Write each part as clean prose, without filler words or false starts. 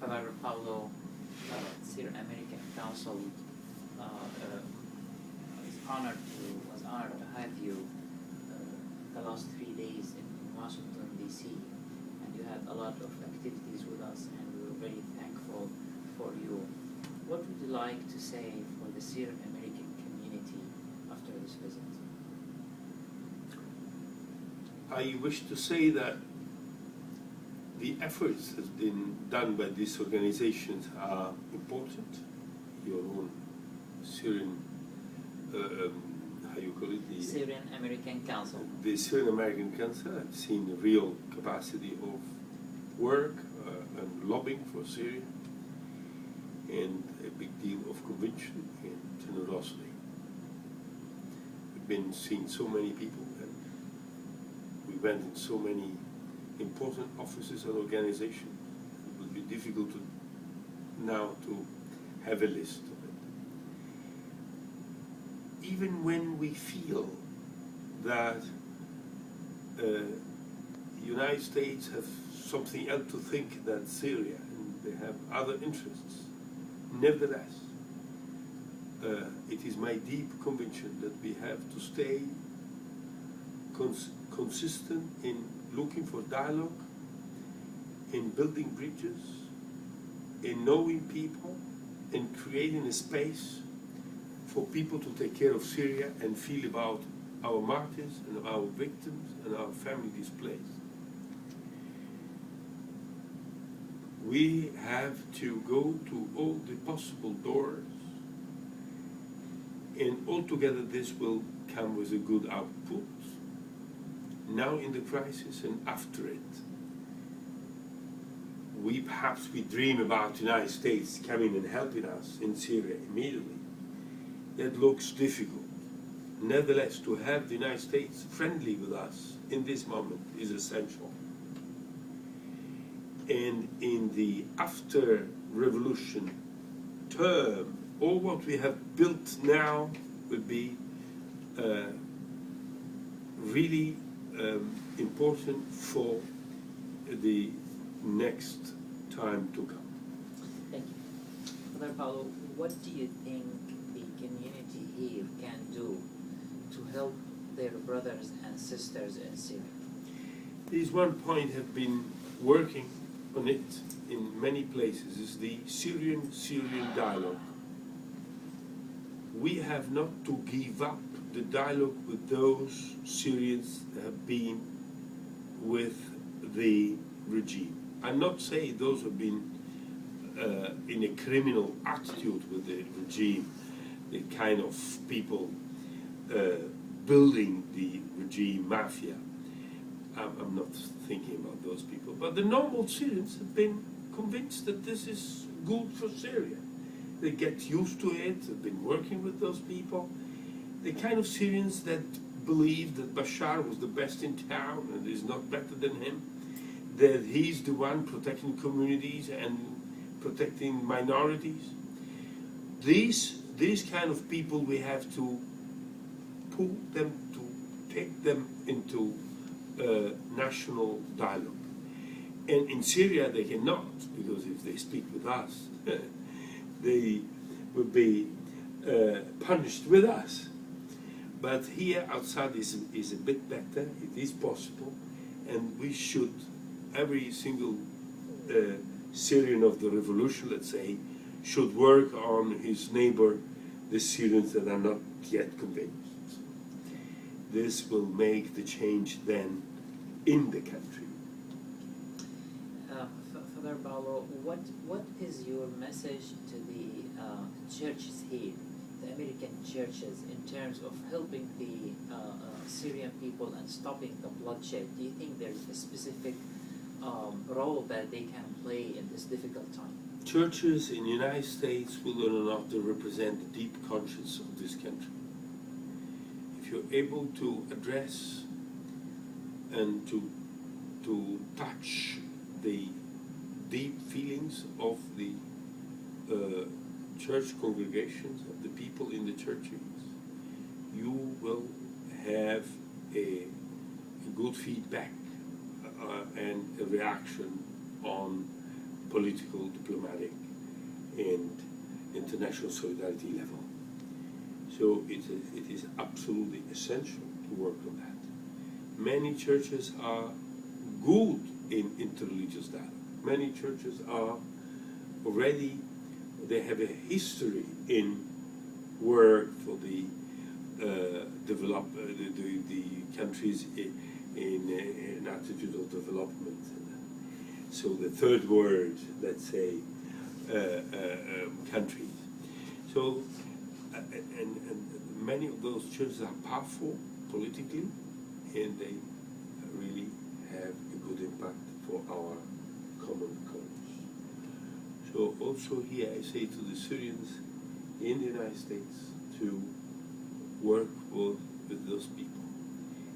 Father Paolo, Syrian American Council was honored to have you the last 3 days in Washington, D.C. And you had a lot of activities with us, and we were very thankful for you. What would you like to say for the Syrian American community after this visit? I wish to say that the efforts that have been done by these organizations are important. Your own Syrian, how you call it? The Syrian American Council. The Syrian American Council. I've seen the real capacity of work and lobbying for Syria, and a big deal of conviction and generosity. We've been seeing so many people, and we went in so many important offices and organizations. It would be difficult now to have a list of it. Even when we feel that the United States have something else to think than Syria, and they have other interests, nevertheless, it is my deep conviction that we have to stay consistent in looking for dialogue, in building bridges, in knowing people, in creating a space for people to take care of Syria and feel about our martyrs and our victims and our family displaced. We have to go to all the possible doors, and altogether this will come with a good output, now in the crisis and after it. Perhaps we dream about the United States coming and helping us in Syria immediately. That looks difficult. Nevertheless, to have the United States friendly with us in this moment is essential. And in the after-revolution term, all what we have built now will be really important for the next time to come. Thank you. Father Paolo, what do you think the community here can do to help their brothers and sisters in Syria? There is one point I've been working on it in many places, is the Syrian dialogue. We have not to give up the dialogue with those Syrians that have been with the regime. I'm not saying those have been in a criminal attitude with the regime, the kind of people building the regime mafia. I'm not thinking about those people. But the normal Syrians have been convinced that this is good for Syria. They get used to it, have been working with those people. The kind of Syrians that believe that Bashar was the best in town and is not better than him, that he's the one protecting communities and protecting minorities. These kind of people, we have to pull them, to take them into national dialogue. And in Syria they cannot, because if they speak with us, they will be punished with us. But here outside is a bit better, it is possible, and we should, every single Syrian of the revolution, let's say, should work on his neighbor, the Syrians that are not yet convinced. This will make the change then in the country. Father Paolo, what is your message to the churches here, the American churches, in terms of helping the Syrian people and stopping the bloodshed? Do you think there's a specific role that they can play in this difficult time? Churches in the United States, whether or not they represent the deep conscience of this country. If you're able to address and to touch the deep feelings of the church congregations, of the people in the churches, you will have a good feedback and a reaction on political, diplomatic, and international solidarity level. So it is absolutely essential to work on that. Many churches are good in interreligious dialogue. Many churches are already, they have a history in work for the the countries in an attitude of development. So the third world, let's say, countries. So, and many of those churches are powerful politically, and they really have a good impact for our common cause. So also here I say to the Syrians in the United States to work with those people.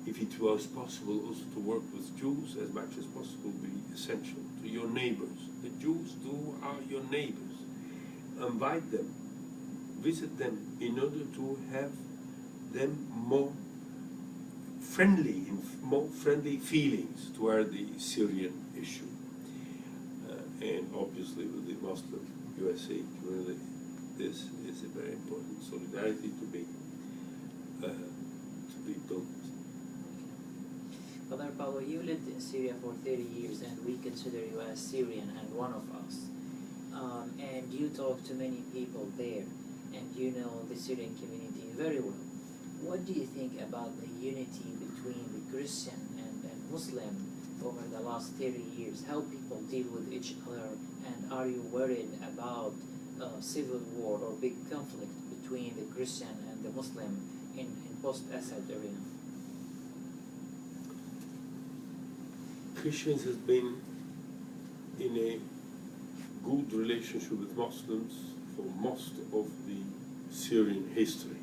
If it was possible also to work with Jews as much as possible would be essential. To your neighbors. The Jews are your neighbors. Invite them, visit them in order to have them more friendly feelings toward the Syrian issue. And obviously with the Muslim USA community, this is a very important solidarity to be built. Father Paolo, you lived in Syria for 30 years, and we consider you as Syrian and one of us. And you talk to many people there, and you know the Syrian community very well. What do you think about the unity between the Christian and Muslim over the last 30 years? How people deal with each other, and are you worried about civil war or big conflict between the Christian and the Muslim in post-Assad arena? Christians has been in a good relationship with Muslims for most of the Syrian history.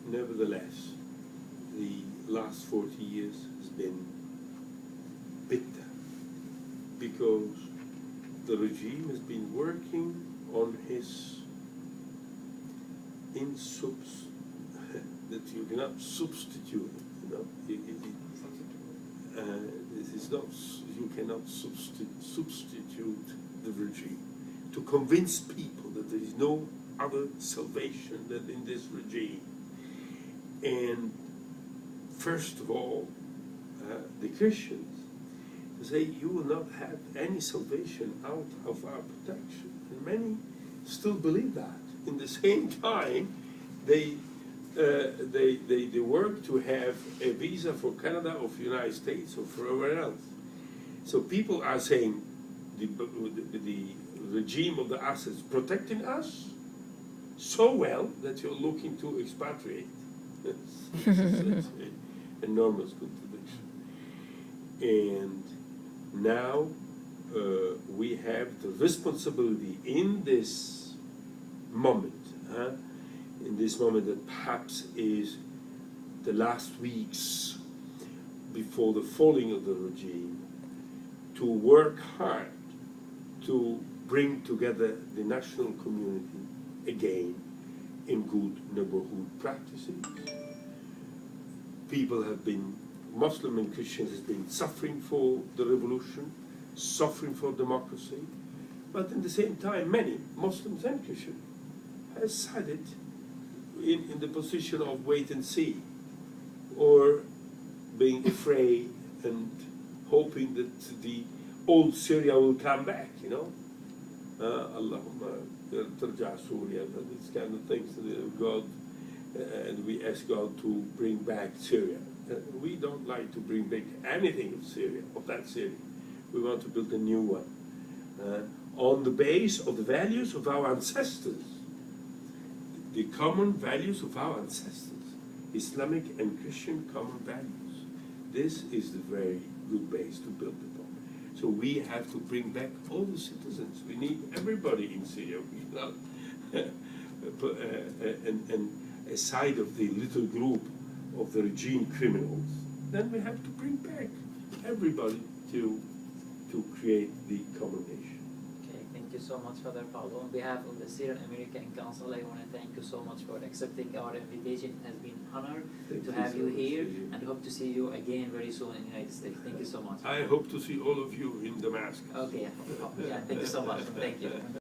Nevertheless, the last 40 years has been bitter because the regime has been working on his that you cannot substitute, you know. This is not, you cannot substitute the regime. To convince people that there is no other salvation than in this regime. And first of all, the Christians say you will not have any salvation out of our protection. And many still believe that. In the same time, they work to have a visa for Canada or for the United States or for everywhere else. So people are saying the regime of the Assad is protecting us so well that you're looking to expatriate. It's an enormous contradiction. And now we have the responsibility in this moment, that perhaps is the last weeks before the falling of the regime, to work hard to bring together the national community again in good neighborhood practices. People have been, Muslim and Christians have been suffering for the revolution, suffering for democracy, but at the same time many Muslims and Christians have sided in the position of wait and see, or being afraid and hoping that the old Syria will come back, you know. Allahumma tarja Syria, these kind of things. God, and we ask God to bring back Syria. We don't like to bring back anything of Syria, of that Syria. We want to build a new one on the base of the values of our ancestors, the common values of our ancestors, Islamic and Christian common values. This is the very good base to build upon. So we have to bring back all the citizens. We need everybody in Syria. We cannot, and aside of the little group of the regime criminals, then we have to bring back everybody to create the common nation. Okay, thank you you so much, Father Paolo. On behalf of the Syrian American Council, I want to thank you so much for accepting our invitation. It has been an honor to have you here, and hope to see you again very soon in the United States. Thank you so much. I hope to see all of you in Damascus. Okay, yeah, thank you so much. Thank you.